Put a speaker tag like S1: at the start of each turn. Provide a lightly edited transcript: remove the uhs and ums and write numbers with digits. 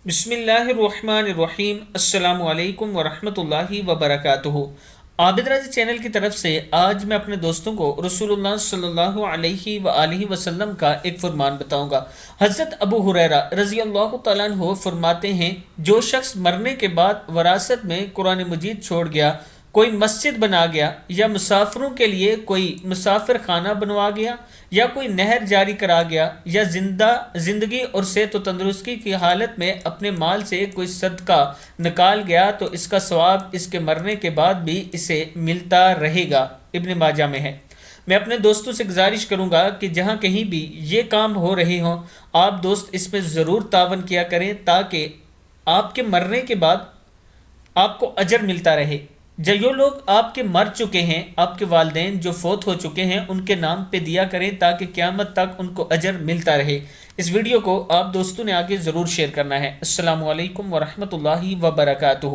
S1: بسم اللہ الرحمن الرحیم۔ السلام علیکم ورحمۃ اللہ وبرکاتہ۔ عابد راضی چینل کی طرف سے آج میں اپنے دوستوں کو رسول اللہ صلی اللہ علیہ وآلہ وسلم کا ایک فرمان بتاؤں گا۔ حضرت ابو ہریرہ رضی اللہ تعالیٰ عنہ فرماتے ہیں، جو شخص مرنے کے بعد وراثت میں قرآن مجید چھوڑ گیا، کوئی مسجد بنا گیا، یا مسافروں کے لیے کوئی مسافر خانہ بنوا گیا، یا کوئی نہر جاری کرا گیا، یا زندگی اور صحت و تندرستی کی حالت میں اپنے مال سے کوئی صدقہ نکال گیا، تو اس کا ثواب اس کے مرنے کے بعد بھی اسے ملتا رہے گا۔ ابن ماجہ میں ہے۔ میں اپنے دوستوں سے گزارش کروں گا کہ جہاں کہیں بھی یہ کام ہو رہے ہوں، آپ دوست اس میں ضرور تعاون کیا کریں، تاکہ آپ کے مرنے کے بعد آپ کو اجر ملتا رہے۔ جو لوگ آپ کے مر چکے ہیں، آپ کے والدین جو فوت ہو چکے ہیں، ان کے نام پہ دیا کریں تاکہ قیامت تک ان کو اجر ملتا رہے۔ اس ویڈیو کو آپ دوستوں نے آگے ضرور شیئر کرنا ہے۔ السلام علیکم ورحمۃ اللہ وبرکاتہ۔